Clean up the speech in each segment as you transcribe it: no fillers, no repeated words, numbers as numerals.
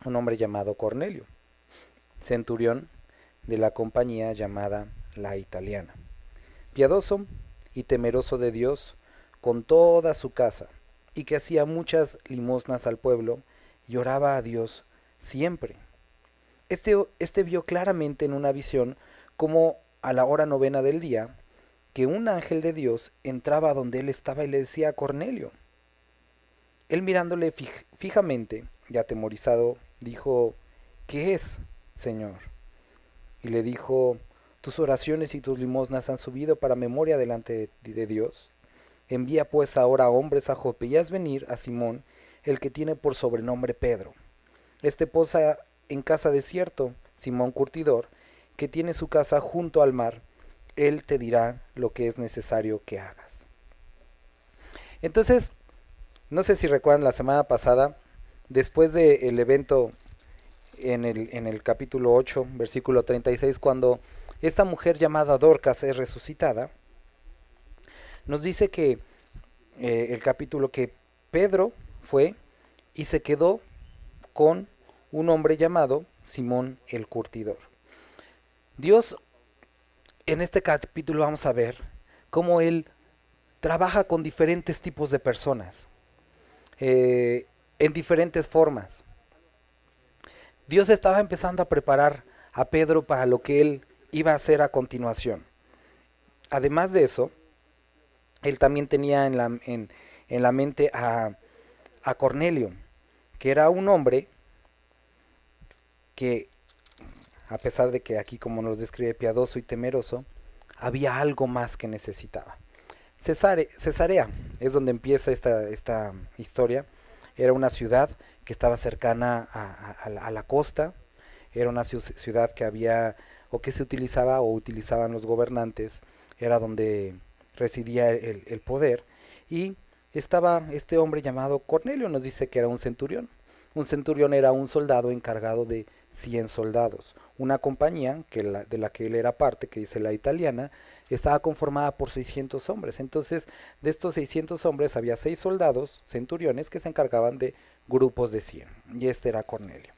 Un hombre llamado Cornelio, centurión de la compañía llamada La Italiana, piadoso y temeroso de Dios con toda su casa, y que hacía muchas limosnas al pueblo y oraba a Dios siempre. Este vio claramente en una visión como a la hora novena del día, que un ángel de Dios entraba donde él estaba y le decía a Cornelio. Él mirándole fijamente y atemorizado, dijo, ¿qué es, Señor? Y le dijo, tus oraciones y tus limosnas han subido para memoria delante de Dios. Envía pues ahora hombres a Jope y haz venir a Simón, el que tiene por sobrenombre Pedro. Este posa en casa de cierto Simón Curtidor, que tiene su casa junto al mar. Él te dirá lo que es necesario que hagas. Entonces, no sé si recuerdan la semana pasada, después del evento en el capítulo 8, versículo 36, cuando esta mujer llamada Dorcas es resucitada, nos dice que el capítulo que Pedro fue y se quedó con un hombre llamado Simón el Curtidor. Dios, en este capítulo vamos a ver cómo Él trabaja con diferentes tipos de personas, en diferentes formas. Dios estaba empezando a preparar a Pedro para lo que él iba a hacer a continuación. Además de eso, él también tenía en la mente a Cornelio, que era un hombre que, a pesar de que aquí como nos describe piadoso y temeroso, había algo más que necesitaba. Cesarea es donde empieza esta historia. Era una ciudad que estaba cercana a la costa. Era una ciudad que había o que se utilizaba o utilizaban los gobernantes. Era donde residía el poder. Y estaba este hombre llamado Cornelio, nos dice que era un centurión. Un centurión era un soldado encargado de 100 soldados. Una compañía de la que él era parte, que dice La Italiana, estaba conformada por 600 hombres. Entonces, de estos 600 hombres había 6 soldados, centuriones, que se encargaban de grupos de 100. Y este era Cornelio.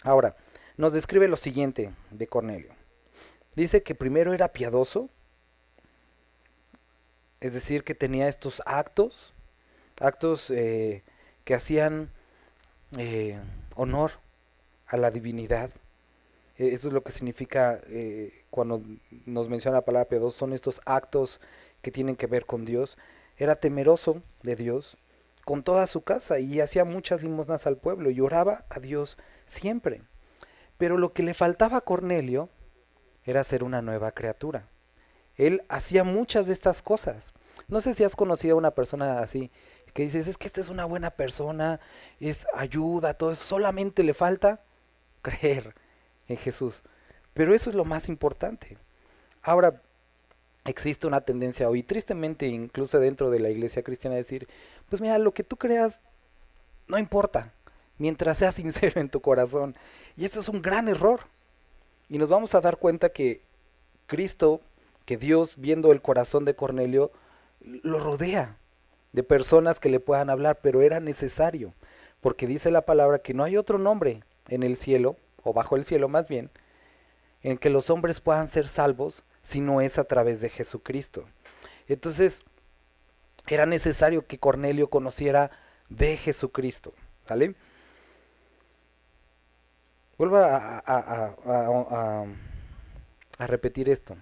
Ahora, nos describe lo siguiente de Cornelio. Dice que primero era piadoso, es decir, que tenía estos actos que hacían honor a la divinidad. Eso es lo que significa cuando nos menciona la palabra piadoso, son estos actos que tienen que ver con Dios. Era temeroso de Dios con toda su casa y hacía muchas limosnas al pueblo y oraba a Dios siempre. Pero lo que le faltaba a Cornelio era ser una nueva criatura. Él hacía muchas de estas cosas. No sé si has conocido a una persona así, que dices, es que esta es una buena persona, es ayuda, todo eso, solamente le falta creer en Jesús. Pero eso es lo más importante. Ahora, existe una tendencia hoy, tristemente incluso dentro de la iglesia cristiana, decir, pues mira, lo que tú creas no importa, mientras seas sincero en tu corazón. Y esto es un gran error. Y nos vamos a dar cuenta que Cristo, que Dios, viendo el corazón de Cornelio, lo rodea de personas que le puedan hablar, pero era necesario, porque dice la palabra que no hay otro nombre en el cielo, o bajo el cielo más bien, en que los hombres puedan ser salvos, si no es a través de Jesucristo. Entonces, era necesario que Cornelio conociera de Jesucristo, ¿vale? Vuelvo a repetir esto.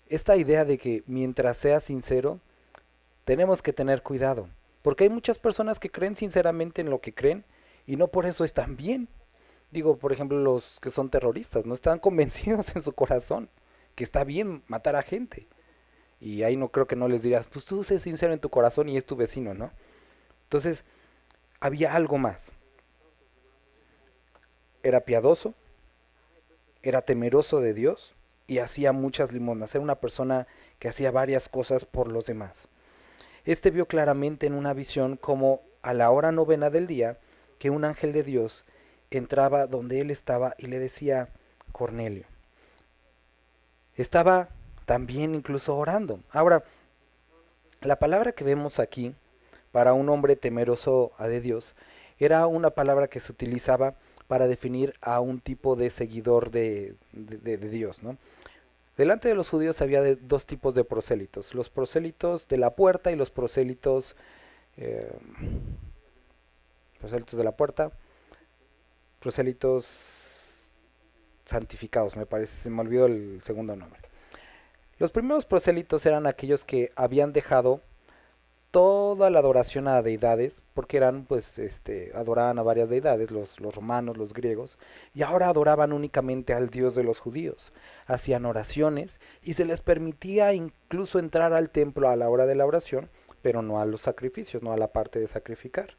Esta idea de que mientras sea sincero, tenemos que tener cuidado, porque hay muchas personas que creen sinceramente en lo que creen y no por eso están bien. Digo, por ejemplo, los que son terroristas, no están convencidos en su corazón que está bien matar a gente. Y ahí no creo que no les dirás, pues tú sé sincero en tu corazón y es tu vecino, ¿no? Entonces, había algo más. Era piadoso, era temeroso de Dios y hacía muchas limosnas. Era una persona que hacía varias cosas por los demás. Este vio claramente en una visión como a la hora novena del día que un ángel de Dios entraba donde él estaba y le decía, Cornelio. Estaba también incluso orando. Ahora, La palabra que vemos aquí para un hombre temeroso a de Dios era una palabra que se utilizaba para definir a un tipo de seguidor de Dios, ¿no? Delante de los judíos había dos tipos de prosélitos, los prosélitos de la puerta y los eh, prosélitos de la puerta, prosélitos santificados, me parece, se me olvidó el segundo nombre. Los primeros prosélitos eran aquellos que habían dejado toda la adoración a deidades, porque eran, pues, adoraban a varias deidades, los romanos, los griegos, y ahora adoraban únicamente al Dios de los judíos. Hacían oraciones y se les permitía incluso entrar al templo a la hora de la oración, pero no a los sacrificios, no a la parte de sacrificar.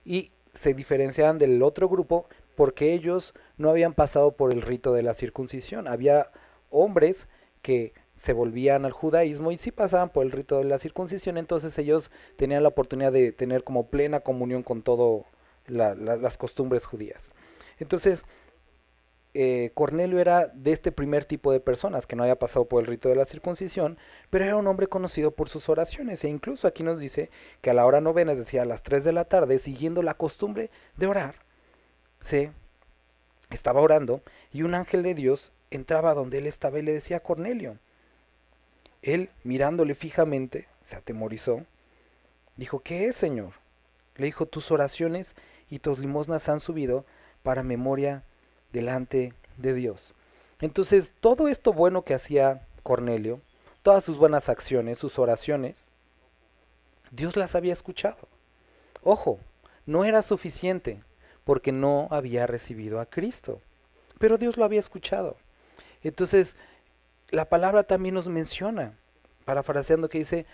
Y se diferenciaban del otro grupo porque ellos no habían pasado por el rito de la circuncisión. Había hombres que se volvían al judaísmo y sí pasaban por el rito de la circuncisión, entonces ellos tenían la oportunidad de tener como plena comunión con todo las costumbres judías. Entonces, Cornelio era de este primer tipo de personas que no había pasado por el rito de la circuncisión, pero era un hombre conocido por sus oraciones, e incluso aquí nos dice que a la hora novena, es decir, a las 3 de la tarde, siguiendo la costumbre de orar, se estaba orando y un ángel de Dios entraba donde él estaba y le decía a Cornelio. Él, mirándole fijamente, se atemorizó, dijo, ¿qué es, Señor? Le dijo, tus oraciones y tus limosnas han subido para memoria delante de Dios. Entonces, todo esto bueno que hacía Cornelio, todas sus buenas acciones, sus oraciones, Dios las había escuchado. Ojo, no era suficiente porque no había recibido a Cristo, pero Dios lo había escuchado. Entonces, la palabra también nos menciona, parafraseando, que dice,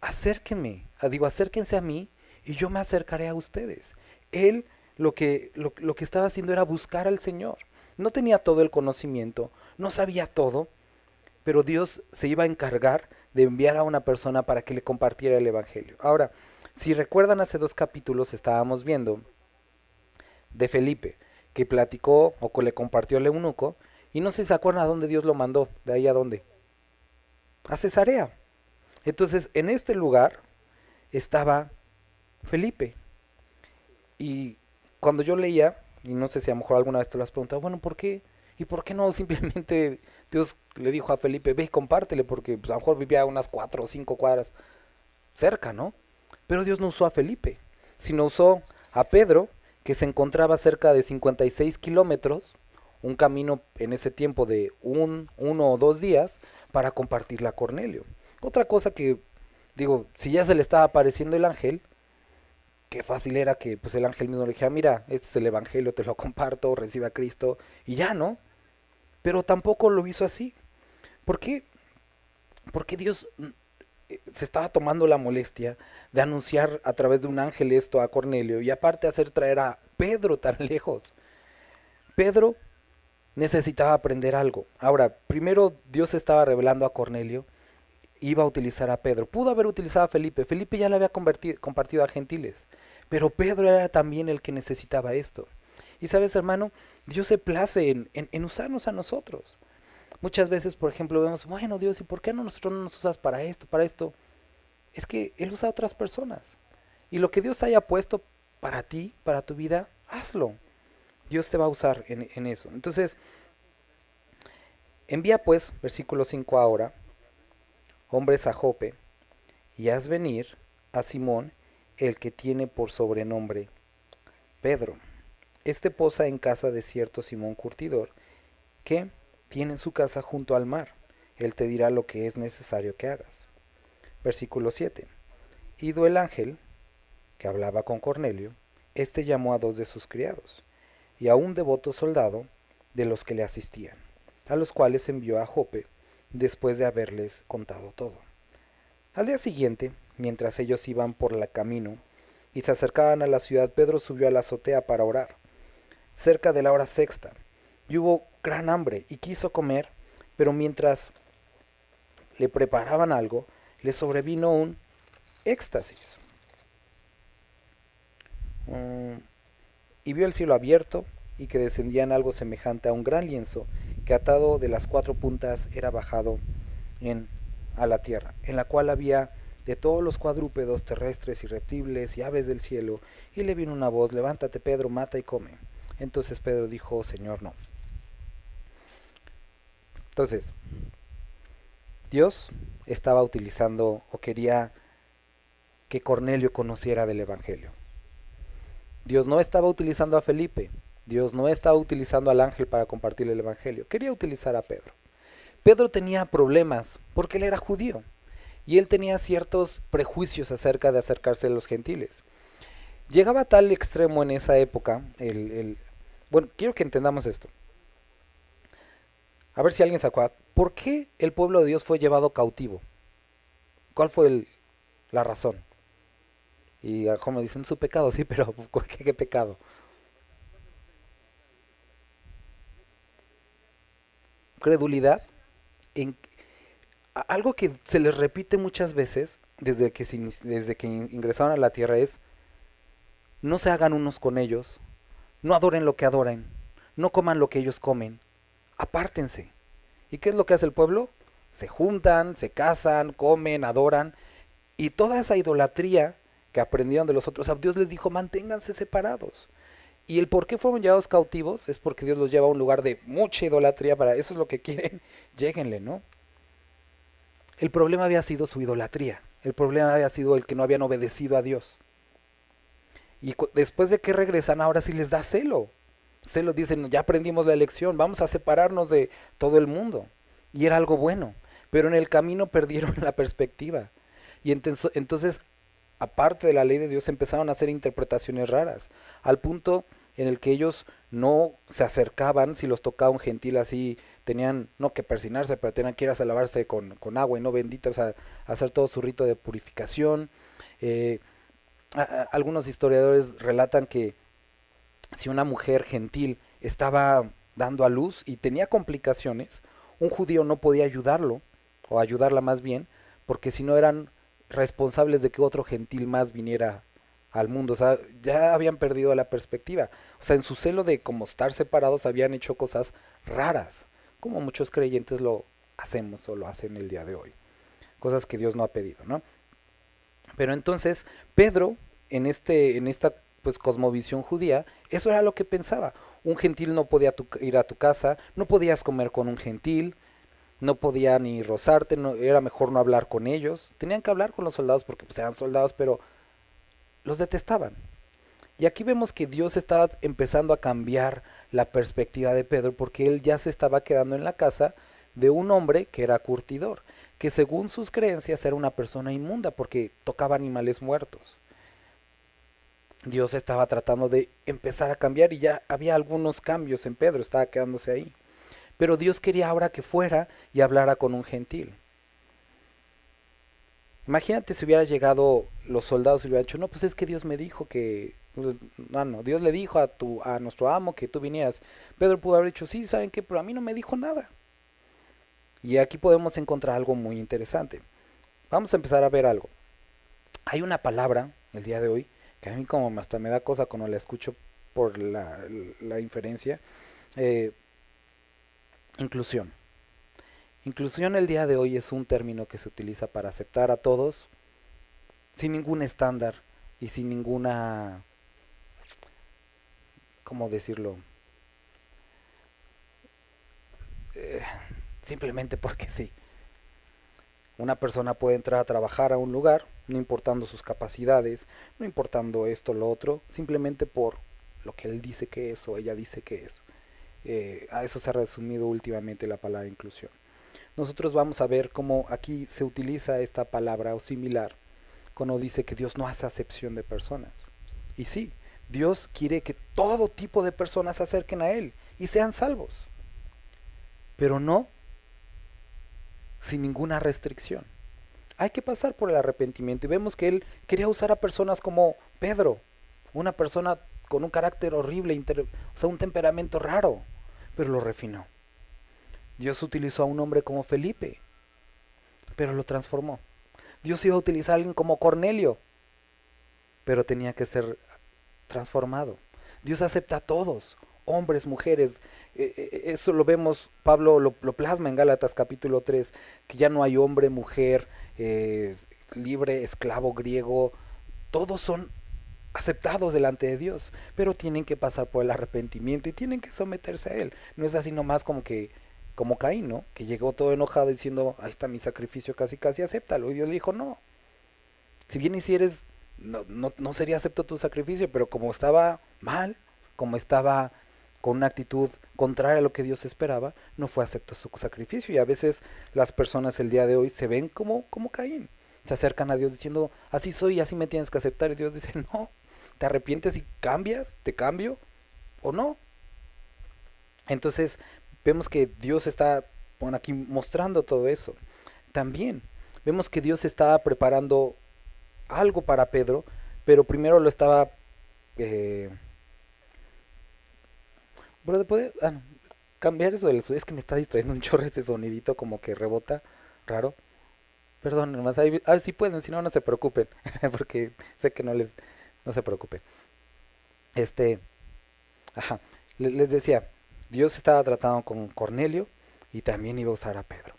acérquense a mí y yo me acercaré a ustedes. Él lo que estaba haciendo era buscar al Señor. No tenía todo el conocimiento, no sabía todo, pero Dios se iba a encargar de enviar a una persona para que le compartiera el Evangelio. Ahora, si recuerdan, hace 2 capítulos estábamos viendo de Felipe, que platicó o que le compartió al eunuco, y no sé si se acuerdan a dónde Dios lo mandó, de ahí a dónde, a Cesarea. Entonces, en este lugar estaba Felipe. Y cuando yo leía, y no sé si a lo mejor alguna vez te lo has preguntado, bueno, ¿por qué? ¿Y por qué no simplemente Dios le dijo a Felipe, ve y compártele? Porque pues, a lo mejor vivía a unas 4 o 5 cuadras cerca, ¿no? Pero Dios no usó a Felipe, sino usó a Pedro, que se encontraba cerca de 56 kilómetros, un camino en ese tiempo de 1 o 2 días, para compartirla a Cornelio. Otra cosa que, digo, si ya se le estaba apareciendo el ángel, qué fácil era que pues el ángel mismo le dijera, mira, este es el evangelio, te lo comparto, recibe a Cristo, y ya, ¿no? Pero tampoco lo hizo así. ¿Por qué? Porque Dios se estaba tomando la molestia de anunciar a través de un ángel esto a Cornelio y aparte hacer traer a Pedro tan lejos. Pedro necesitaba aprender algo. Ahora, primero Dios estaba revelando a Cornelio, iba a utilizar a Pedro. Pudo haber utilizado a Felipe. Felipe ya le había compartido a gentiles. Pero Pedro era también el que necesitaba esto. Y sabes, hermano, Dios se place en usarnos a nosotros. Muchas veces, por ejemplo, vemos, bueno, Dios, ¿y por qué nosotros no nos usas para esto, para esto? Es que Él usa a otras personas. Y lo que Dios haya puesto para ti, para tu vida, hazlo. Dios te va a usar en eso. Entonces, envía pues, versículo 5 ahora, hombres a Jope, y haz venir a Simón, el que tiene por sobrenombre Pedro. Este posa en casa de cierto Simón Curtidor, que tiene su casa junto al mar. Él te dirá lo que es necesario que hagas. Versículo 7. Ido el ángel, que hablaba con Cornelio, este llamó a 2 de sus criados, y a un devoto soldado de los que le asistían, a los cuales envió a Jope, después de haberles contado todo. Al día siguiente, mientras ellos iban por el camino y se acercaban a la ciudad, Pedro subió a la azotea para orar, cerca de la hora sexta, y hubo gran hambre, y quiso comer, pero mientras le preparaban algo, le sobrevino un éxtasis. Y vio el cielo abierto, y que descendía en algo semejante a un gran lienzo, que atado de las 4 puntas era bajado a la tierra, en la cual había de todos los cuadrúpedos terrestres y reptiles y aves del cielo, y le vino una voz: levántate, Pedro, mata y come. Entonces Pedro dijo: Señor, no. Entonces, Dios estaba utilizando o quería que Cornelio conociera del Evangelio. Dios no estaba utilizando a Felipe, Dios no estaba utilizando al ángel para compartir el Evangelio, quería utilizar a Pedro. Pedro tenía problemas porque él era judío y él tenía ciertos prejuicios acerca de acercarse a los gentiles. Llegaba a tal extremo en esa época, bueno, quiero que entendamos esto. A ver si alguien se acuerda. ¿Por qué el pueblo de Dios fue llevado cautivo? ¿Cuál fue la razón? Y como dicen, su pecado, sí, pero ¿qué pecado? Credulidad. En, algo que se les repite muchas veces desde que ingresaron a la tierra es: no se hagan unos con ellos, no adoren lo que adoran, no coman lo que ellos comen, apártense. ¿Y qué es lo que hace el pueblo? Se juntan, se casan, comen, adoran, y toda esa idolatría que aprendieron de los otros, Dios les dijo: manténganse separados. Y el por qué fueron llevados cautivos es porque Dios los lleva a un lugar de mucha idolatría. Para eso es lo que quieren, lléguenle, ¿no? El problema había sido su idolatría, el problema había sido el que no habían obedecido a Dios. Y después de que regresan, ahora sí les da celo. Celos, dicen: ya aprendimos la lección, vamos a separarnos de todo el mundo. Y era algo bueno, pero en el camino perdieron la perspectiva. Y entonces, aparte de la ley de Dios, empezaron a hacer interpretaciones raras, al punto en el que ellos no se acercaban. Si los tocaba un gentil así, tenían no que persinarse, pero tenían que ir a lavarse con agua y no bendita, o sea, hacer todo su rito de purificación. Eh, Algunos historiadores relatan que si una mujer gentil estaba dando a luz y tenía complicaciones, un judío no podía ayudarlo, o ayudarla más bien, porque si no eran responsables de que otro gentil más viniera al mundo. O sea, ya habían perdido la perspectiva. O sea, en su celo de como estar separados habían hecho cosas raras, como muchos creyentes lo hacemos o lo hacen el día de hoy. Cosas que Dios no ha pedido, ¿no? Pero entonces Pedro, en esta pues cosmovisión judía, eso era lo que pensaba. Un gentil no podía ir a tu casa, no podías comer con un gentil, no podía ni rozarte, no, era mejor no hablar con ellos. Tenían que hablar con los soldados porque pues eran soldados, pero los detestaban. Y aquí vemos que Dios estaba empezando a cambiar la perspectiva de Pedro, porque él ya se estaba quedando en la casa de un hombre que era curtidor, que según sus creencias era una persona inmunda porque tocaba animales muertos. Dios estaba tratando de empezar a cambiar y ya había algunos cambios en Pedro, estaba quedándose ahí. Pero Dios quería ahora que fuera y hablara con un gentil. Imagínate si hubiera llegado los soldados y le hubieran dicho: no, pues es que Dios me dijo que, no, Dios le dijo a nuestro amo que tú vinieras. Pedro pudo haber dicho: sí, ¿saben qué? Pero a mí no me dijo nada. Y aquí podemos encontrar algo muy interesante. Vamos a empezar a ver algo. Hay una palabra el día de hoy que a mí como hasta me da cosa cuando la escucho por la inferencia. Eh, Inclusión. Inclusión el día de hoy es un término que se utiliza para aceptar a todos sin ningún estándar y sin ninguna, ¿cómo decirlo? Eh, Simplemente porque sí. Una persona puede entrar a trabajar a un lugar, no importando sus capacidades, no importando esto o lo otro, simplemente por lo que él dice que es o ella dice que es. A eso se ha resumido últimamente la palabra inclusión. Nosotros vamos a ver cómo aquí se utiliza esta palabra o similar cuando dice que Dios no hace acepción de personas. Y sí, Dios quiere que todo tipo de personas se acerquen a Él y sean salvos, pero no sin ninguna restricción. Hay que pasar por el arrepentimiento y vemos que Él quería usar a personas como Pedro, una persona con un carácter horrible, o sea, un temperamento raro, pero lo refinó. Dios utilizó a un hombre como Felipe, pero lo transformó. Dios iba a utilizar a alguien como Cornelio, pero tenía que ser transformado. Dios acepta a todos, hombres, mujeres. Eso lo vemos, Pablo lo plasma en Gálatas capítulo 3, que ya no hay hombre, mujer, libre, esclavo, griego, todos son aceptados delante de Dios, pero tienen que pasar por el arrepentimiento y tienen que someterse a Él. No es así nomás como Caín, ¿no? Que llegó todo enojado diciendo, ahí está mi sacrificio, casi casi acéptalo. Y Dios le dijo, no, si bien hicieres, no sería acepto tu sacrificio, pero como estaba mal, como estaba con una actitud contraria a lo que Dios esperaba, no fue acepto su sacrificio. Y a veces las personas el día de hoy se ven como Caín. Se acercan a Dios diciendo, así soy, así me tienes que aceptar. Y Dios dice, no, te arrepientes y cambias, te cambio o no. Entonces vemos que Dios está aquí mostrando todo eso. También vemos que Dios estaba preparando algo para Pedro, pero primero lo estaba... no, cambiar eso del sonido, es que me está distrayendo un chorro ese sonidito como que rebota, raro. Perdón, hermanos, si pueden, si no, no se preocupen, porque sé que no se preocupen. Este, ajá, les decía, Dios estaba tratando con Cornelio y también iba a usar a Pedro.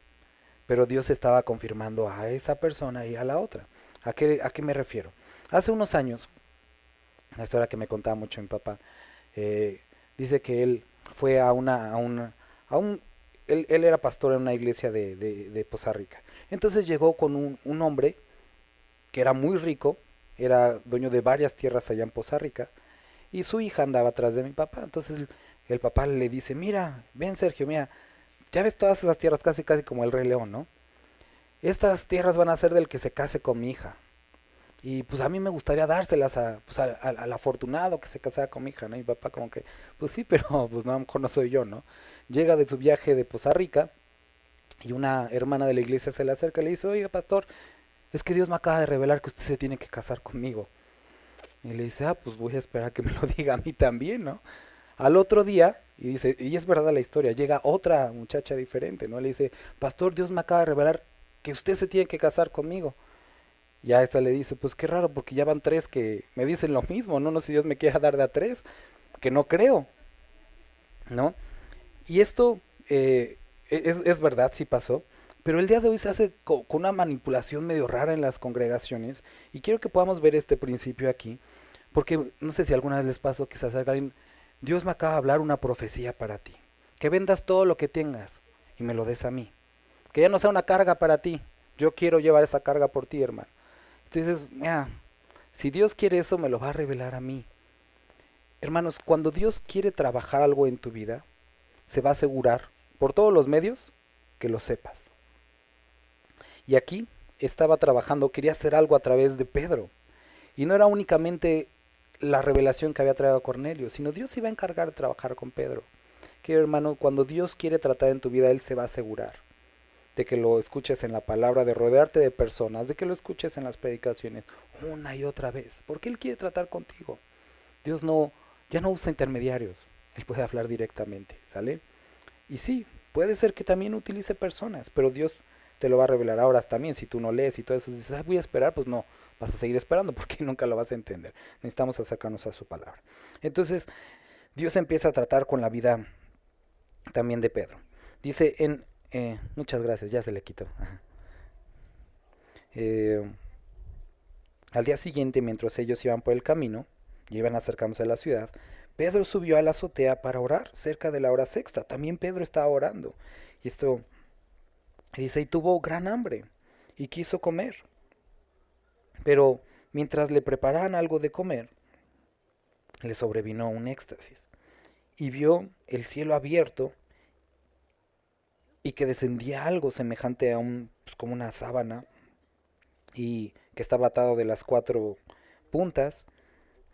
Pero Dios estaba confirmando a esa persona y a la otra. ¿A qué me refiero? Hace unos años, la historia que me contaba mucho mi papá, eh, dice que él fue él era pastor en una iglesia de Poza Rica. Entonces llegó con un hombre que era muy rico, era dueño de varias tierras allá en Poza Rica, y su hija andaba atrás de mi papá. Entonces el papá le dice, mira, ven Sergio, mira, ya ves todas esas tierras casi casi como el Rey León, ¿no? Estas tierras van a ser del que se case con mi hija. Y pues a mí me gustaría dárselas al afortunado que se casara con mi hija, ¿no? Y mi papá como que, pues sí, pero pues no, a lo mejor no soy yo, ¿no? Llega de su viaje de Poza Rica y una hermana de la iglesia se le acerca y le dice, oiga pastor, es que Dios me acaba de revelar que usted se tiene que casar conmigo. Y le dice, pues voy a esperar que me lo diga a mí también, ¿no? Al otro día, y dice, y es verdad la historia, llega otra muchacha diferente, ¿no? Le dice, pastor, Dios me acaba de revelar que usted se tiene que casar conmigo. Y a esta le dice, pues qué raro, porque ya van tres que me dicen lo mismo, ¿no? No sé si Dios me quiera dar de a tres, que no creo, ¿no? Y esto es verdad, sí pasó, pero el día de hoy se hace con una manipulación medio rara en las congregaciones, y quiero que podamos ver este principio aquí, porque no sé si alguna vez les pasó que se acerca alguien, Dios me acaba de hablar una profecía para ti, que vendas todo lo que tengas y me lo des a mí, que ya no sea una carga para ti, yo quiero llevar esa carga por ti, hermano. Entonces, mira, si Dios quiere eso, me lo va a revelar a mí. Hermanos, cuando Dios quiere trabajar algo en tu vida, se va a asegurar, por todos los medios, que lo sepas. Y aquí estaba trabajando, quería hacer algo a través de Pedro. Y no era únicamente la revelación que había traído a Cornelio, sino Dios se iba a encargar de trabajar con Pedro. Que hermano, cuando Dios quiere tratar en tu vida, Él se va a asegurar de que lo escuches en la palabra, de rodearte de personas, de que lo escuches en las predicaciones una y otra vez, porque Él quiere tratar contigo. Dios ya no usa intermediarios, Él puede hablar directamente, ¿sale? Y sí, puede ser que también utilice personas, pero Dios te lo va a revelar. Ahora también, si tú no lees y todo eso, dices, voy a esperar, pues no, vas a seguir esperando porque nunca lo vas a entender. Necesitamos acercarnos a su palabra. Entonces, Dios empieza a tratar con la vida también de Pedro. Dice muchas gracias, ya se le quitó. Eh, Al día siguiente, mientras ellos iban por el camino y iban acercándose a la ciudad, Pedro subió a la azotea para orar cerca de la hora sexta. También Pedro estaba orando. Y esto dice, y tuvo gran hambre y quiso comer. Pero mientras le preparaban algo de comer, le sobrevino un éxtasis. Y vio el cielo abierto y que descendía algo semejante a pues como una sábana y que estaba atado de las cuatro puntas,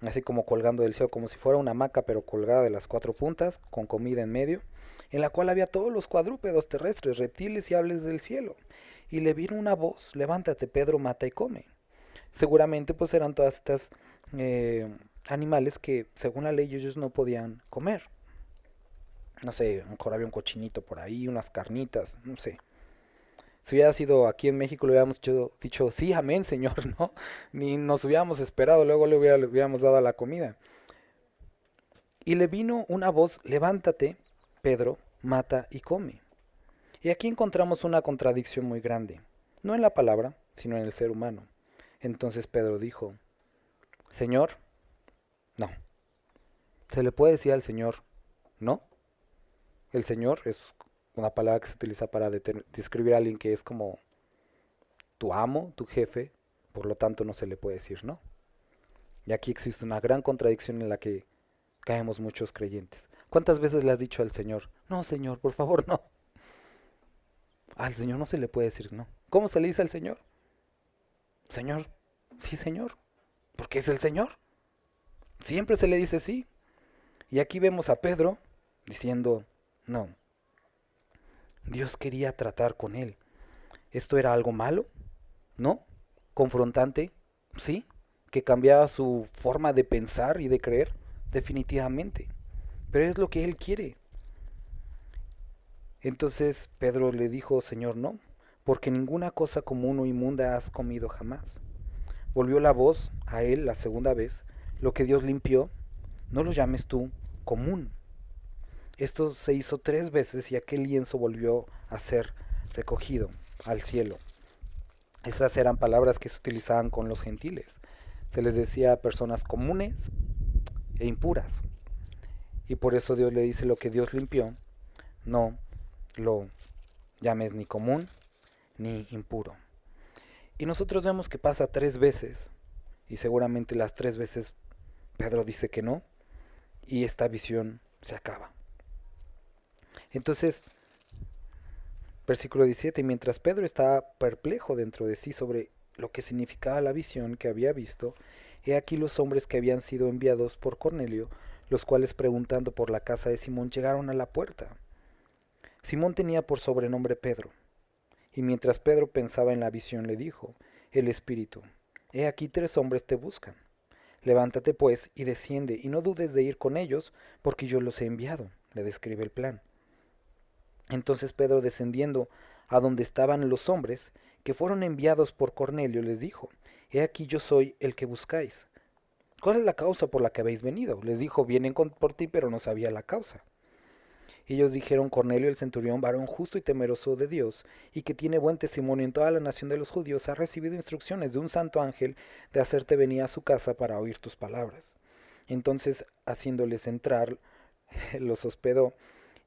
así como colgando del cielo, como si fuera una hamaca, pero colgada de las cuatro puntas, con comida en medio, en la cual había todos los cuadrúpedos terrestres, reptiles y aves del cielo. Y le vino una voz, levántate Pedro, mata y come. Seguramente pues eran todas estas animales que según la ley ellos no podían comer. No sé, a lo mejor había un cochinito por ahí, unas carnitas, no sé. Si hubiera sido aquí en México, le hubiéramos dicho, sí, amén, Señor, ¿no? Ni nos hubiéramos esperado, luego le hubiéramos dado la comida. Y le vino una voz, levántate, Pedro, mata y come. Y aquí encontramos una contradicción muy grande, no en la palabra, sino en el ser humano. Entonces Pedro dijo, Señor, no. ¿Se le puede decir al Señor no? El Señor es una palabra que se utiliza para describir a alguien que es como tu amo, tu jefe, por lo tanto no se le puede decir no. Y aquí existe una gran contradicción en la que caemos muchos creyentes. ¿Cuántas veces le has dicho al Señor, no Señor, por favor no? Al Señor no se le puede decir no. ¿Cómo se le dice al Señor? Señor, sí Señor, porque es el Señor. Siempre se le dice sí. Y aquí vemos a Pedro diciendo no. Dios quería tratar con él. ¿Esto era algo malo? ¿No? ¿Confrontante? Sí. ¿Que cambiaba su forma de pensar y de creer? Definitivamente. Pero es lo que él quiere. Entonces Pedro le dijo, Señor, no, porque ninguna cosa común o inmunda has comido jamás. Volvió la voz a él la segunda vez, lo que Dios limpió, no lo llames tú común. Esto se hizo 3 veces y aquel lienzo volvió a ser recogido al cielo. Estas eran palabras que se utilizaban con los gentiles. Se les decía a personas comunes e impuras. Y por eso Dios le dice, lo que Dios limpió, no lo llames ni común ni impuro. Y nosotros vemos que pasa 3 veces, y seguramente las 3 veces Pedro dice que no, y esta visión se acaba. Entonces, versículo 17, mientras Pedro estaba perplejo dentro de sí sobre lo que significaba la visión que había visto, he aquí los hombres que habían sido enviados por Cornelio, los cuales preguntando por la casa de Simón llegaron a la puerta. Simón tenía por sobrenombre Pedro, y mientras Pedro pensaba en la visión le dijo el Espíritu, he aquí 3 hombres te buscan. Levántate pues y desciende, y no dudes de ir con ellos, porque yo los he enviado. Le describe el plan. Entonces Pedro, descendiendo a donde estaban los hombres que fueron enviados por Cornelio, les dijo, he aquí yo soy el que buscáis. ¿Cuál es la causa por la que habéis venido? Les dijo, vienen por ti, pero no sabía la causa. Ellos dijeron, Cornelio el centurión, varón justo y temeroso de Dios, y que tiene buen testimonio en toda la nación de los judíos, ha recibido instrucciones de un santo ángel de hacerte venir a su casa para oír tus palabras. Entonces, haciéndoles entrar, los hospedó,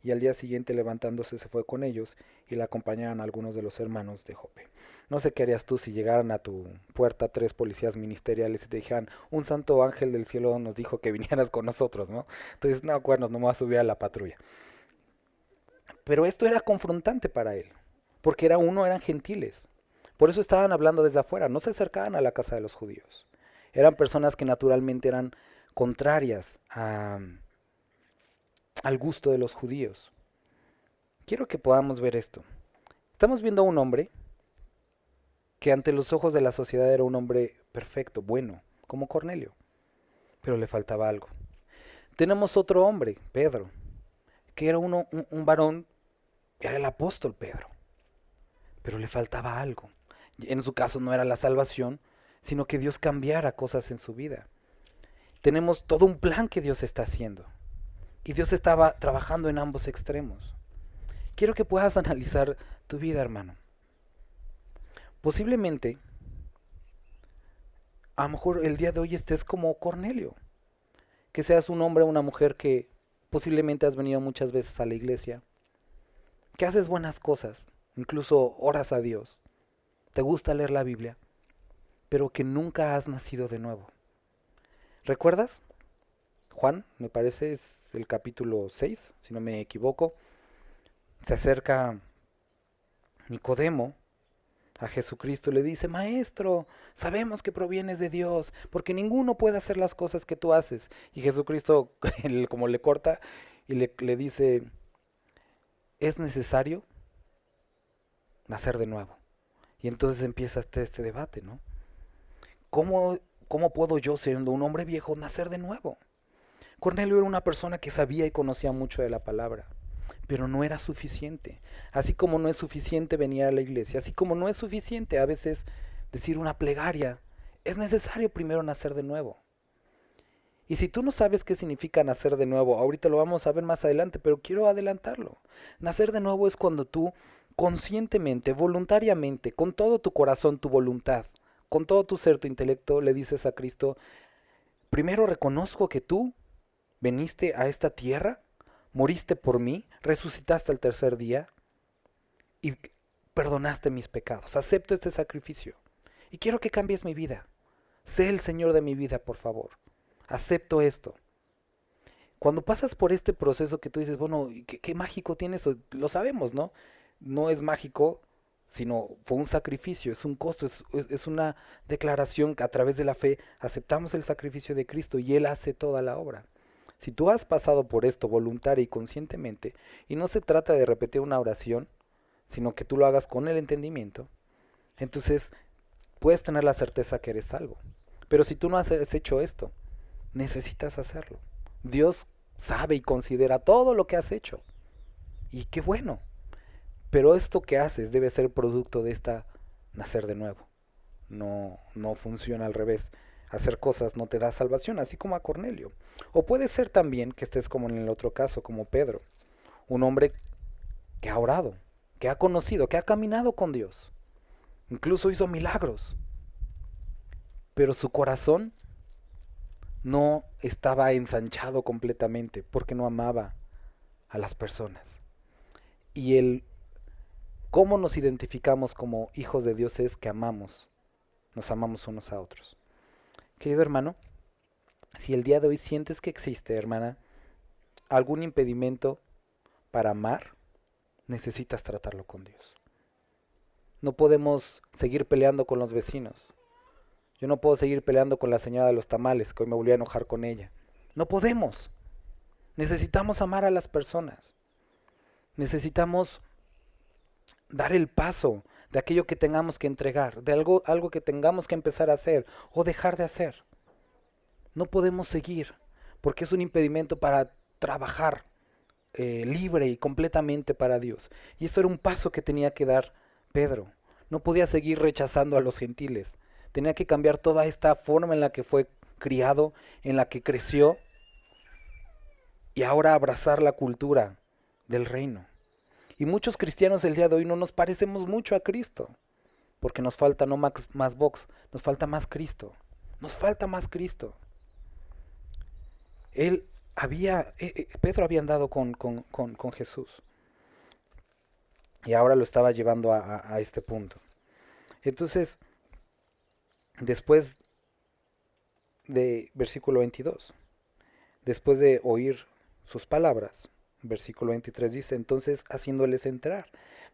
y al día siguiente levantándose se fue con ellos, y le acompañaban algunos de los hermanos de Jope. No sé qué harías tú si llegaran a tu puerta 3 policías ministeriales y te dijeran, un santo ángel del cielo nos dijo que vinieras con nosotros, ¿no? Entonces, no, cuernos, no me voy a subir a la patrulla. Pero esto era confrontante para él, porque eran gentiles. Por eso estaban hablando desde afuera, no se acercaban a la casa de los judíos. Eran personas que naturalmente eran contrarias al gusto de los judíos. Quiero que podamos ver esto. Estamos viendo a un hombre que ante los ojos de la sociedad era un hombre perfecto, bueno, como Cornelio, pero le faltaba algo. Tenemos otro hombre, Pedro, que era un varón, era el apóstol Pedro, pero le faltaba algo. En su caso no era la salvación, sino que Dios cambiara cosas en su vida. Tenemos todo un plan que Dios está haciendo, y Dios estaba trabajando en ambos extremos. Quiero que puedas analizar tu vida, hermano. Posiblemente, a lo mejor el día de hoy estés como Cornelio, que seas un hombre o una mujer que posiblemente has venido muchas veces a la iglesia, que haces buenas cosas, incluso oras a Dios, te gusta leer la Biblia, pero que nunca has nacido de nuevo. ¿Recuerdas? Juan, me parece, es el capítulo 6, si no me equivoco. Se acerca Nicodemo a Jesucristo y le dice, Maestro, sabemos que provienes de Dios, porque ninguno puede hacer las cosas que tú haces. Y Jesucristo como le corta y le dice, es necesario nacer de nuevo. Y entonces empieza este debate, ¿no? ¿Cómo puedo yo, siendo un hombre viejo, nacer de nuevo? Cornelio era una persona que sabía y conocía mucho de la palabra, pero no era suficiente. Así como no es suficiente venir a la iglesia, así como no es suficiente a veces decir una plegaria, es necesario primero nacer de nuevo. Y si tú no sabes qué significa nacer de nuevo, ahorita lo vamos a ver más adelante, pero quiero adelantarlo. Nacer de nuevo es cuando tú conscientemente, voluntariamente, con todo tu corazón, tu voluntad, con todo tu ser, tu intelecto, le dices a Cristo, primero reconozco que tú veniste a esta tierra, moriste por mí, resucitaste al tercer día y perdonaste mis pecados. Acepto este sacrificio y quiero que cambies mi vida. Sé el Señor de mi vida, por favor. Acepto esto. Cuando pasas por este proceso que tú dices, bueno, ¿qué mágico tiene eso? Lo sabemos, ¿no? No es mágico, sino fue un sacrificio, es un costo, es una declaración que a través de la fe aceptamos el sacrificio de Cristo y Él hace toda la obra. Si tú has pasado por esto voluntaria y conscientemente, y no se trata de repetir una oración, sino que tú lo hagas con el entendimiento, entonces puedes tener la certeza que eres salvo. Pero si tú no has hecho esto, necesitas hacerlo. Dios sabe y considera todo lo que has hecho. Y qué bueno. Pero esto que haces debe ser producto de esta nacer de nuevo. No funciona al revés. Hacer cosas no te da salvación, así como a Cornelio. O puede ser también que estés como en el otro caso, como Pedro, un hombre que ha orado, que ha conocido, que ha caminado con Dios. Incluso hizo milagros. Pero su corazón no estaba ensanchado completamente porque no amaba a las personas. Y el cómo nos identificamos como hijos de Dios es que nos amamos unos a otros. Querido hermano, si el día de hoy sientes que existe, hermana, algún impedimento para amar, necesitas tratarlo con Dios. No podemos seguir peleando con los vecinos. Yo no puedo seguir peleando con la señora de los tamales, que hoy me volví a enojar con ella. No podemos. Necesitamos amar a las personas. Necesitamos dar el paso de aquello que tengamos que entregar, de algo que tengamos que empezar a hacer o dejar de hacer. No podemos seguir, porque es un impedimento para trabajar libre y completamente para Dios. Y esto era un paso que tenía que dar Pedro. No podía seguir rechazando a los gentiles. Tenía que cambiar toda esta forma en la que fue criado, en la que creció, y ahora abrazar la cultura del reino. Y muchos cristianos el día de hoy no nos parecemos mucho a Cristo, porque nos falta no más box, nos falta más Cristo. Nos falta más Cristo. Pedro había andado con Jesús y ahora lo estaba llevando a este punto. Entonces, después de versículo 22, después de oír sus palabras, versículo 23 dice, entonces haciéndoles entrar.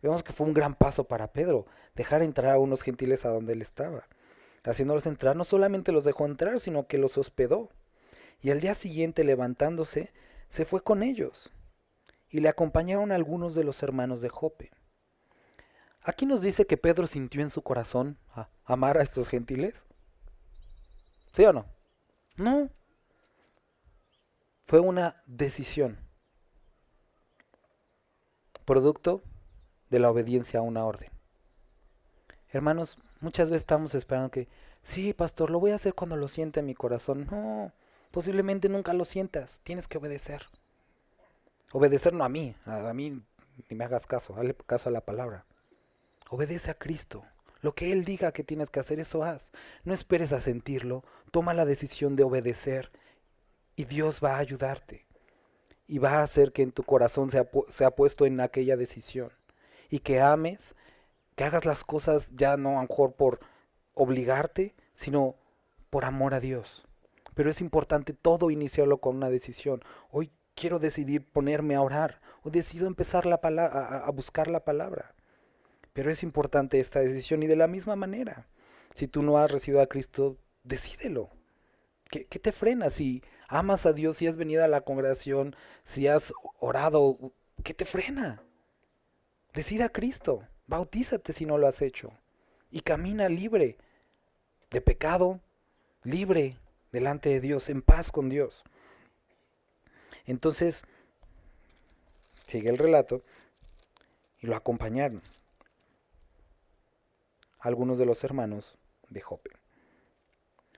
Vemos que fue un gran paso para Pedro, dejar entrar a unos gentiles a donde él estaba. Haciéndoles entrar, no solamente los dejó entrar, sino que los hospedó. Y al día siguiente, levantándose, se fue con ellos, y le acompañaron algunos de los hermanos de Jope. Aquí nos dice que Pedro sintió en su corazón amar a estos gentiles. ¿Sí o no? No. Fue una decisión, producto de la obediencia a una orden. Hermanos, muchas veces estamos esperando que, sí, pastor, lo voy a hacer cuando lo sienta en mi corazón. No, posiblemente nunca lo sientas, tienes que obedecer. Obedecer no a mí ni me hagas caso, hazle caso a la palabra. Obedece a Cristo. Lo que Él diga que tienes que hacer, eso haz. No esperes a sentirlo, toma la decisión de obedecer y Dios va a ayudarte. Y va a hacer que en tu corazón sea puesto en aquella decisión. Y que ames, que hagas las cosas ya no a lo mejor por obligarte, sino por amor a Dios. Pero es importante todo iniciarlo con una decisión. Hoy quiero decidir ponerme a orar o decido empezar a buscar la palabra. Pero es importante esta decisión y de la misma manera, si tú no has recibido a Cristo, decídelo. ¿Qué te frena? Si amas a Dios, si has venido a la congregación, si has orado, ¿qué te frena? Decide a Cristo, bautízate si no lo has hecho y camina libre de pecado, libre delante de Dios, en paz con Dios. Entonces, sigue el relato y lo acompañaron algunos de los hermanos de Jope.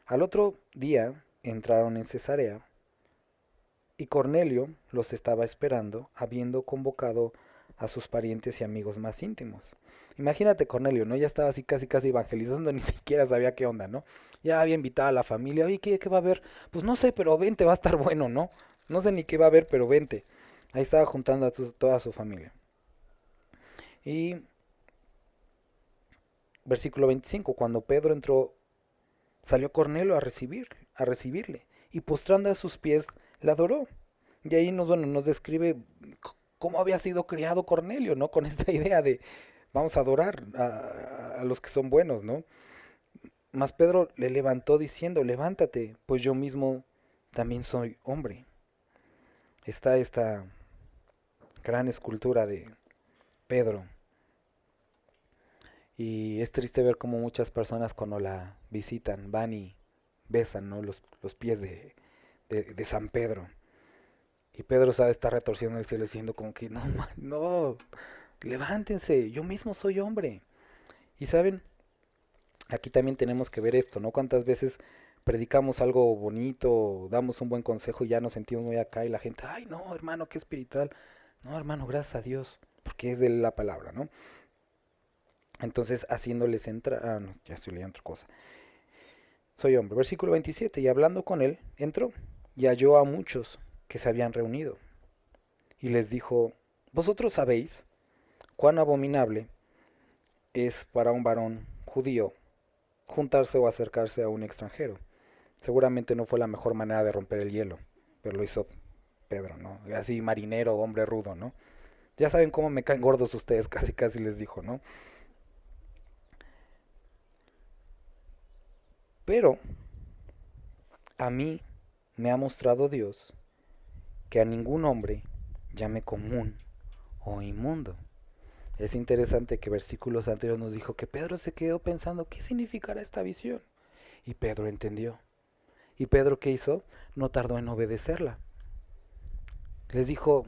Al otro día entraron en Cesarea y Cornelio los estaba esperando, habiendo convocado a sus parientes y amigos más íntimos. Imagínate Cornelio, ¿no? Ya estaba así casi casi evangelizando, ni siquiera sabía qué onda, ¿no? Ya había invitado a la familia, oye, ¿qué va a haber? Pues no sé, pero vente, va a estar bueno, ¿no? No sé ni qué va a haber, pero vente. Ahí estaba juntando a toda su familia. Y versículo 25, cuando Pedro entró, salió Cornelio a recibirle, y postrando a sus pies, le adoró. Y ahí nos describe cómo había sido criado Cornelio, ¿no? Con esta idea de vamos a adorar a los que son buenos, ¿no? Mas Pedro le levantó diciendo, levántate, pues yo mismo también soy hombre. Está esta gran escultura de Pedro. Y es triste ver cómo muchas personas cuando la visitan van y besan, ¿no? los pies de San Pedro. Y Pedro sabe está retorciendo el cielo diciendo como que no, no, levántense, yo mismo soy hombre. Y saben, aquí también tenemos que ver esto, ¿no? Cuántas veces predicamos algo bonito, damos un buen consejo y ya nos sentimos muy acá y la gente, ay no, hermano, qué espiritual. No, hermano, gracias a Dios, porque es de la palabra, ¿no? Entonces, haciéndoles entrar, no, ya estoy leyendo otra cosa. Soy hombre. Versículo 27, y hablando con él, entró y halló a muchos que se habían reunido. Y les dijo, vosotros sabéis cuán abominable es para un varón judío juntarse o acercarse a un extranjero. Seguramente no fue la mejor manera de romper el hielo, pero lo hizo Pedro, ¿no? Así marinero, hombre rudo, ¿no? Ya saben cómo me caen gordos ustedes, casi casi les dijo, ¿no? Pero a mí me ha mostrado Dios que a ningún hombre llame común o inmundo. Es interesante que versículos anteriores nos dijo que Pedro se quedó pensando qué significará esta visión. Y Pedro entendió. ¿Y Pedro qué hizo? No tardó en obedecerla. Les dijo,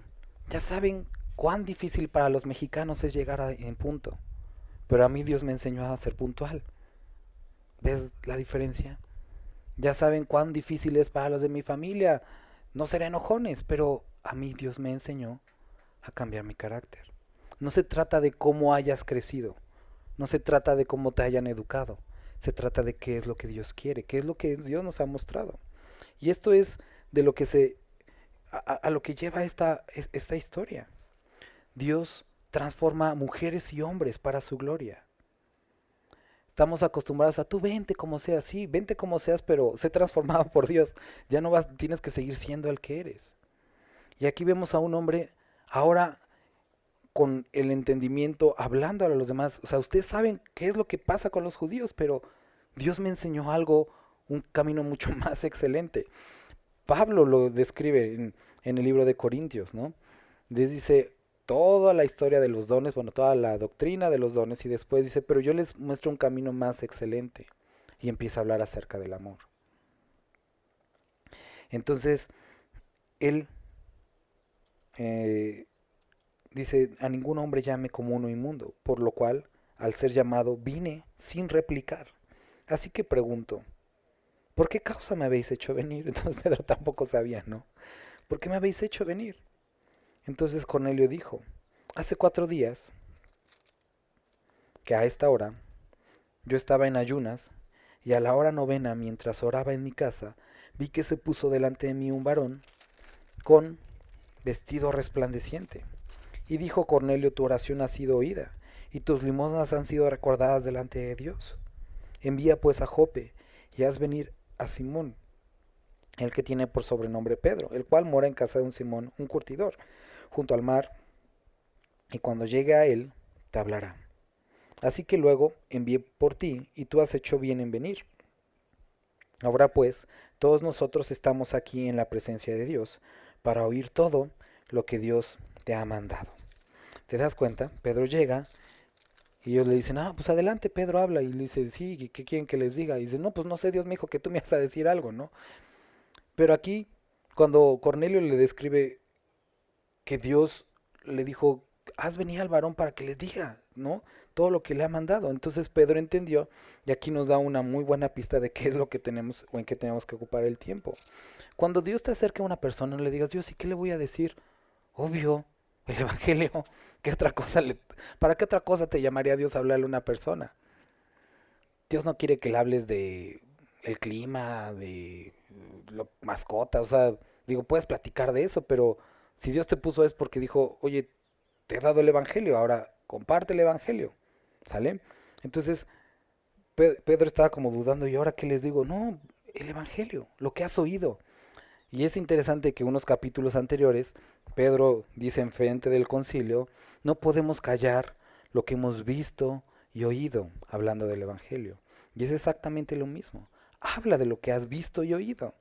ya saben cuán difícil para los mexicanos es llegar en punto. Pero a mí Dios me enseñó a ser puntual. ¿Ves la diferencia? Ya saben cuán difícil es para los de mi familia no ser enojones, pero a mí Dios me enseñó a cambiar mi carácter. No se trata de cómo hayas crecido, no se trata de cómo te hayan educado, se trata de qué es lo que Dios quiere, qué es lo que Dios nos ha mostrado. Y esto es de lo que a lo que lleva esta historia. Dios transforma mujeres y hombres para su gloria. Estamos acostumbrados a tú vente como seas, sí, vente como seas, pero sé transformado por Dios. Ya no vas, tienes que seguir siendo el que eres. Y aquí vemos a un hombre ahora con el entendimiento, hablando a los demás. O sea, ustedes saben qué es lo que pasa con los judíos, pero Dios me enseñó algo, un camino mucho más excelente. Pablo lo describe en el libro de Corintios, ¿no? Les dice toda la historia de los dones, bueno, toda la doctrina de los dones, y después dice, pero yo les muestro un camino más excelente. Y empieza a hablar acerca del amor. Entonces, él dice, a ningún hombre llame como uno inmundo, por lo cual, al ser llamado, vine sin replicar. Así que pregunto, ¿por qué causa me habéis hecho venir? Entonces Pedro tampoco sabía, ¿no? ¿Por qué me habéis hecho venir? Entonces Cornelio dijo, hace 4 días que a esta hora yo estaba en ayunas y a la hora novena mientras oraba en mi casa vi que se puso delante de mí un varón con vestido resplandeciente. Y dijo Cornelio, tu oración ha sido oída y tus limosnas han sido recordadas delante de Dios. Envía pues a Jope y haz venir a Simón, el que tiene por sobrenombre Pedro, el cual mora en casa de un Simón, un curtidor, junto al mar, y cuando llegue a él, te hablará. Así que luego envié por ti, y tú has hecho bien en venir. Ahora pues, todos nosotros estamos aquí en la presencia de Dios, para oír todo lo que Dios te ha mandado. ¿Te das cuenta? Pedro llega, y ellos le dicen, pues adelante Pedro habla, y le dice, sí, ¿qué quieren que les diga? Y dice, no, pues no sé, Dios me dijo que tú me vas a decir algo, ¿no? Pero aquí, cuando Cornelio le describe que Dios le dijo, haz venir al varón para que les diga, ¿no? Todo lo que le ha mandado. Entonces Pedro entendió y aquí nos da una muy buena pista de qué es lo que tenemos o en qué tenemos que ocupar el tiempo. Cuando Dios te acerca a una persona, no le digas, Dios, ¿y qué le voy a decir? Obvio, El Evangelio, ¿para qué otra cosa te llamaría Dios a hablarle a una persona? Dios no quiere que le hables de el clima, de mascotas, o sea, digo, puedes platicar de eso, pero si Dios te puso es porque dijo, oye, te he dado el Evangelio, ahora comparte el Evangelio, ¿sale? Entonces, Pedro estaba como dudando, ¿y ahora qué les digo? No, el Evangelio, lo que has oído. Y es interesante que unos capítulos anteriores, Pedro dice en frente del concilio, no podemos callar lo que hemos visto y oído, hablando del Evangelio. Y es exactamente lo mismo. Habla de lo que has visto y oído,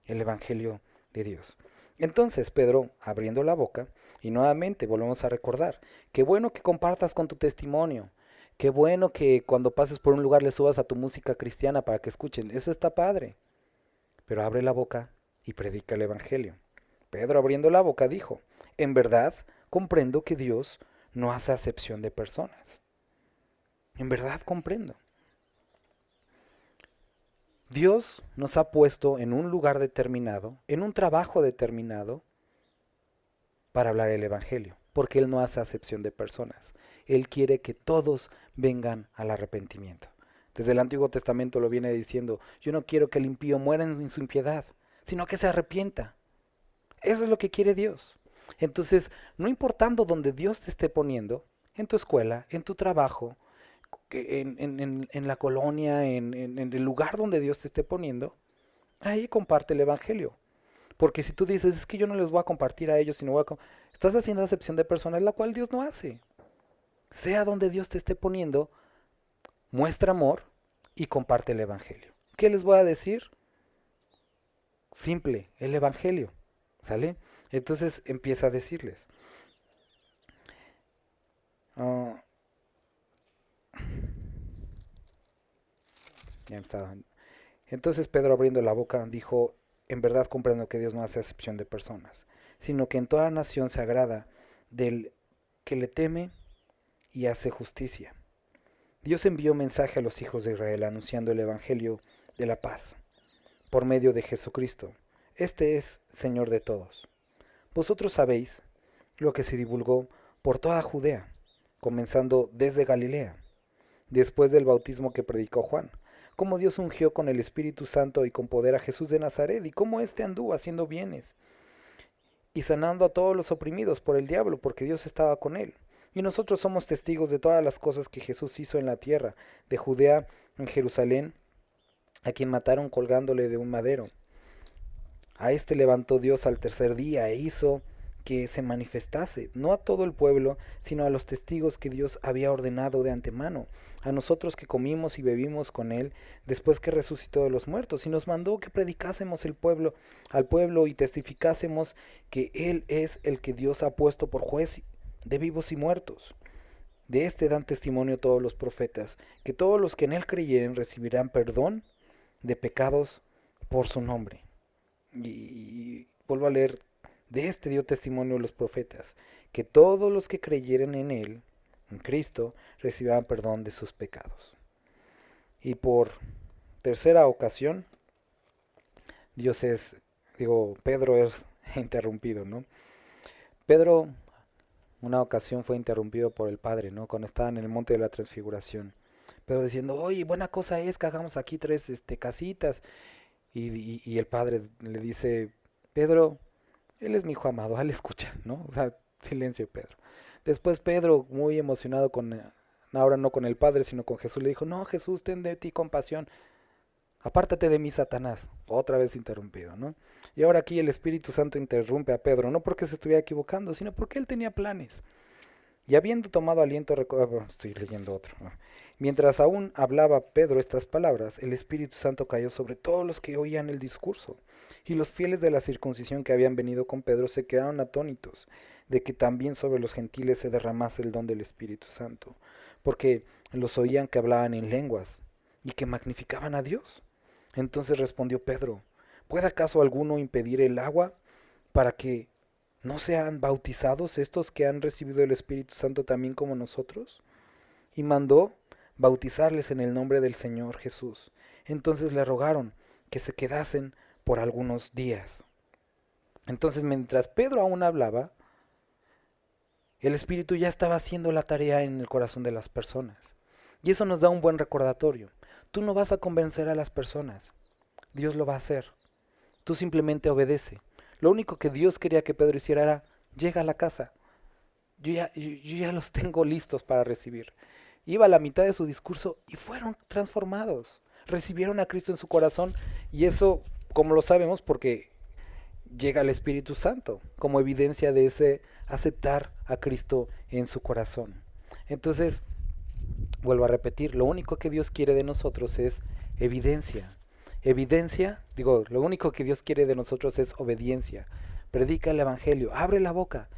el Evangelio de Dios. Entonces Pedro, abriendo la boca, y nuevamente volvemos a recordar, qué bueno que compartas con tu testimonio, qué bueno que cuando pases por un lugar le subas a tu música cristiana para que escuchen, eso está padre, pero abre la boca y predica el Evangelio. Pedro abriendo la boca dijo, en verdad comprendo que Dios no hace acepción de personas. En verdad comprendo. Dios nos ha puesto en un lugar determinado, en un trabajo determinado, para hablar el Evangelio, porque Él no hace acepción de personas. Él quiere que todos vengan al arrepentimiento. Desde el Antiguo Testamento lo viene diciendo, yo no quiero que el impío muera en su impiedad, sino que se arrepienta. Eso es lo que quiere Dios. Entonces, no importando donde Dios te esté poniendo, en tu escuela, en tu trabajo, en la colonia, en el lugar donde Dios te esté poniendo, ahí comparte el Evangelio. Porque si tú dices, es que yo no les voy a compartir a ellos, sino estás haciendo acepción de personas, la cual Dios no hace. Sea donde Dios te esté poniendo, muestra amor y comparte el Evangelio. ¿Qué les voy a decir? Simple, el Evangelio. ¿Sale? Entonces empieza a decirles. Uh, ya estaba. Entonces Pedro abriendo la boca dijo, en verdad comprendo que Dios no hace acepción de personas, sino que en toda nación se agrada del que le teme y hace justicia. Dios envió mensaje a los hijos de Israel anunciando el Evangelio de la paz por medio de Jesucristo. Este es Señor de todos. Vosotros sabéis lo que se divulgó por toda Judea, comenzando desde Galilea, después del bautismo que predicó Juan, cómo Dios ungió con el Espíritu Santo y con poder a Jesús de Nazaret, y cómo éste anduvo haciendo bienes y sanando a todos los oprimidos por el diablo, porque Dios estaba con él. Y nosotros somos testigos de todas las cosas que Jesús hizo en la tierra, de Judea, en Jerusalén, a quien mataron colgándole de un madero. A este levantó Dios al tercer día e hizo que se manifestase, no a todo el pueblo, sino a los testigos que Dios había ordenado de antemano, a nosotros que comimos y bebimos con él después que resucitó de los muertos, y nos mandó que predicásemos al pueblo y testificásemos que él es el que Dios ha puesto por juez de vivos y muertos. De este dan testimonio todos los profetas, que todos los que en él creyeren recibirán perdón de pecados por su nombre. Y vuelvo a leer, de este dio testimonio los profetas, que todos los que creyeren en él, en Cristo, recibirán perdón de sus pecados. Y por tercera ocasión, Pedro es interrumpido, ¿no? Pedro, una ocasión fue interrumpido por el Padre, ¿no? Cuando estaban en el monte de la transfiguración. Pero diciendo, oye, buena cosa es que hagamos aquí tres casitas. Y el Padre le dice, Pedro, él es mi hijo amado, él escucha, ¿no? O sea, silencio, Pedro. Después Pedro, muy emocionado ahora no con el Padre, sino con Jesús, le dijo, no, Jesús, ten de ti compasión. Apártate de mí, Satanás. Otra vez interrumpido, ¿no? Y ahora aquí el Espíritu Santo interrumpe a Pedro, no porque se estuviera equivocando, sino porque él tenía planes. Y habiendo tomado aliento, estoy leyendo otro. Mientras aún hablaba Pedro estas palabras, el Espíritu Santo cayó sobre todos los que oían el discurso. Y los fieles de la circuncisión que habían venido con Pedro se quedaron atónitos de que también sobre los gentiles se derramase el don del Espíritu Santo, porque los oían que hablaban en lenguas y que magnificaban a Dios. Entonces respondió Pedro, ¿puede acaso alguno impedir el agua para que no sean bautizados estos que han recibido el Espíritu Santo también como nosotros? Y mandó bautizarles en el nombre del Señor Jesús. Entonces le rogaron que se quedasen por algunos días. Entonces mientras Pedro aún hablaba, El Espíritu ya estaba haciendo la tarea en el corazón de las personas. Y eso nos da un buen recordatorio. Tú no vas a convencer a las personas. Dios lo va a hacer. Tú simplemente obedece. Lo único que Dios quería que Pedro hiciera era, llega a la casa. Yo ya los tengo listos para recibir. Iba a la mitad de su discurso y fueron transformados. Recibieron a Cristo en su corazón y eso, como lo sabemos, porque llega el Espíritu Santo, como evidencia de ese aceptar a Cristo en su corazón. Entonces, vuelvo a repetir, lo único que Dios quiere de nosotros es evidencia. Lo único que Dios quiere de nosotros es obediencia. Predica el Evangelio, abre la boca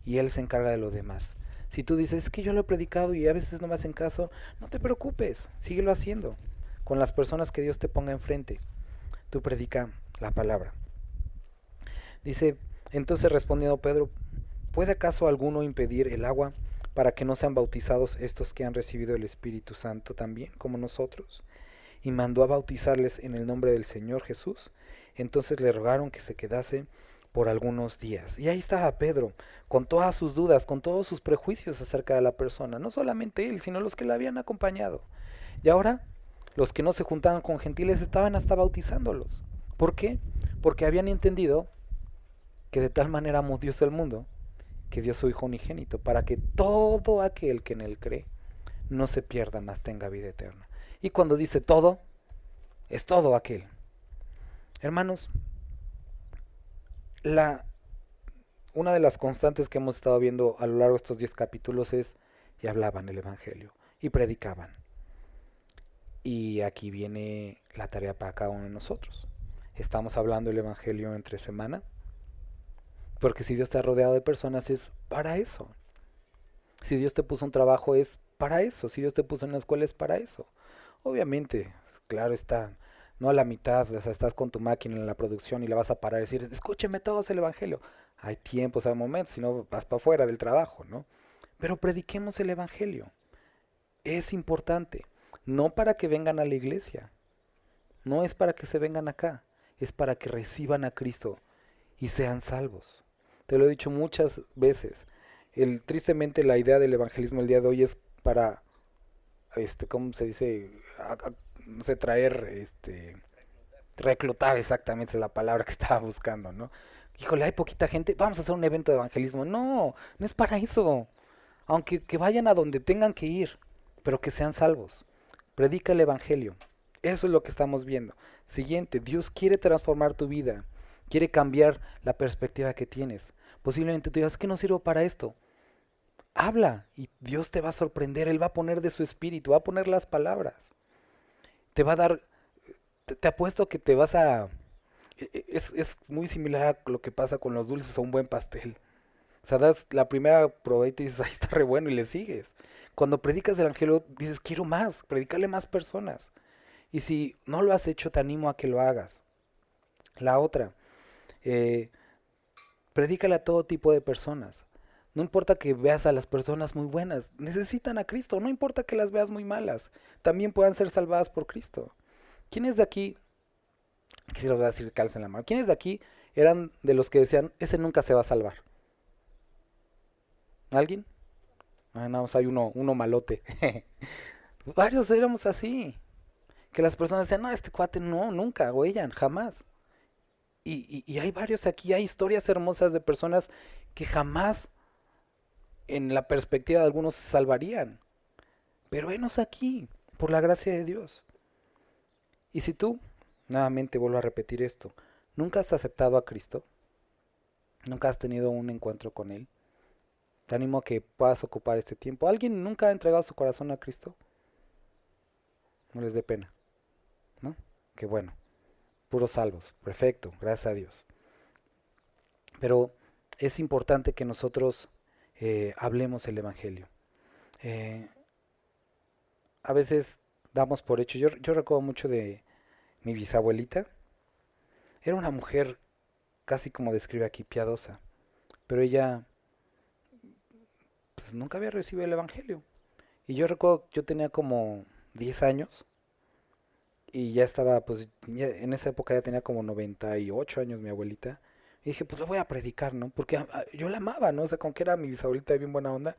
y Él se encarga de lo demás. Si tú dices, es que yo lo he predicado y a veces no me hacen caso, no te preocupes, síguelo haciendo. Con las personas que Dios te ponga enfrente, tú predica la palabra. Dice, entonces respondiendo Pedro, ¿puede acaso alguno impedir el agua para que no sean bautizados estos que han recibido el Espíritu Santo también, como nosotros? Y mandó a bautizarles en el nombre del Señor Jesús. Entonces le rogaron que se quedase por algunos días. Y ahí estaba Pedro, con todas sus dudas, con todos sus prejuicios acerca de la persona. No solamente él, sino los que le habían acompañado. Y ahora, los que no se juntaban con gentiles estaban hasta bautizándolos. ¿Por qué? Porque habían entendido que de tal manera amó Dios el mundo, que dio su Hijo unigénito, para que todo aquel que en él cree no se pierda, mas tenga vida eterna. Y cuando dice todo, es todo aquel. Hermanos, una de las constantes que hemos estado viendo a lo largo de estos 10 capítulos es, y hablaban el Evangelio, y predicaban. Y aquí viene la tarea para cada uno de nosotros. Estamos hablando el Evangelio entre semana, porque si Dios te ha rodeado de personas es para eso. Si Dios te puso un trabajo es para eso. Si Dios te puso en la escuela es para eso. Obviamente, claro está, no a la mitad, o sea, estás con tu máquina en la producción y la vas a parar y decir, escúcheme todos el Evangelio. Hay tiempos, hay momentos, si no vas para afuera del trabajo, ¿no? Pero prediquemos el Evangelio. Es importante. No para que vengan a la iglesia. No es para que se vengan acá. Es para que reciban a Cristo y sean salvos. Te lo he dicho muchas veces. Tristemente la idea del evangelismo el día de hoy es para, ¿cómo se dice? No sé, reclutar exactamente es la palabra que estaba buscando, ¿no? Híjole, hay poquita gente, vamos a hacer un evento de evangelismo. No, no es para eso. Aunque que vayan a donde tengan que ir, pero que sean salvos. Predica el evangelio. Eso es lo que estamos viendo. Siguiente, Dios quiere transformar tu vida. Quiere cambiar la perspectiva que tienes. Posiblemente tú digas, es que no sirvo para esto. Habla y Dios te va a sorprender. Él va a poner de su espíritu, va a poner las palabras. Te va a dar, te apuesto que te vas a... Es muy similar a lo que pasa con los dulces o un buen pastel. O sea, das la primera probadita y dices, ahí está re bueno y le sigues. Cuando predicas el evangelio dices, quiero más, predicarle a más personas. Y si no lo has hecho, te animo a que lo hagas. La otra, eh, predícale a todo tipo de personas. No importa que veas a las personas muy buenas, necesitan a Cristo. No importa que las veas muy malas, también puedan ser salvadas por Cristo. ¿Quiénes de aquí, quisiera decir calcen la mano, quiénes de aquí eran de los que decían, ese nunca se va a salvar? ¿Alguien? Ah, no, hay uno malote. Varios éramos así. Que las personas decían, no, este cuate no, nunca, o ella, jamás. Y hay varios aquí, hay historias hermosas de personas que jamás en la perspectiva de algunos se salvarían. Pero henos aquí, por la gracia de Dios. Y si tú, nuevamente vuelvo a repetir esto, nunca has aceptado a Cristo, nunca has tenido un encuentro con Él, te animo a que puedas ocupar este tiempo. ¿Alguien nunca ha entregado su corazón a Cristo? No les dé pena, ¿no? Qué bueno. Puros salvos. Perfecto, gracias a Dios. Pero es importante que nosotros hablemos el Evangelio. Eh, a veces damos por hecho, yo recuerdo mucho de mi bisabuelita. Era una mujer casi como describe aquí, piadosa. Pero ella pues nunca había recibido el Evangelio. Y yo recuerdo, yo tenía como 10 años y ya estaba, pues en esa época ya tenía como 98 años mi abuelita. Y dije, pues le voy a predicar, ¿no? Porque yo la amaba, ¿no? O sea, con que era mi bisabuelita de bien buena onda.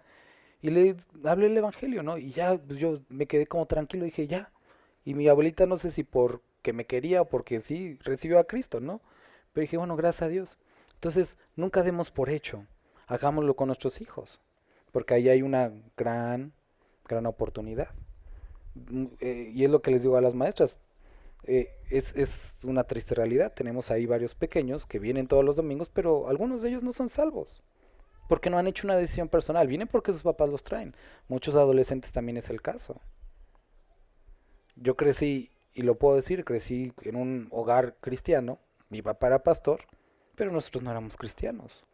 Y le hablé el evangelio, ¿no? Y ya pues, yo me quedé como tranquilo, dije, ya. Y mi abuelita no sé si porque me quería o porque sí, recibió a Cristo, ¿no? Pero dije, bueno, gracias a Dios. Entonces, nunca demos por hecho. Hagámoslo con nuestros hijos. Porque ahí hay una gran oportunidad. Y es lo que les digo a las maestras. Es una triste realidad. Tenemos ahí varios pequeños que vienen todos los domingos, pero algunos de ellos no son salvos. Porque no han hecho una decisión personal. Vienen porque sus papás los traen. Muchos adolescentes también es el caso. Yo crecí, y lo puedo decir, crecí en un hogar cristiano. Mi papá era pastor, pero nosotros no éramos cristianos.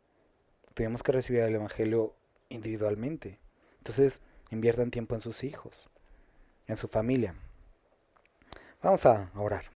Tuvimos que recibir el evangelio individualmente. Entonces, inviertan tiempo en sus hijos, en su familia. Vamos a orar.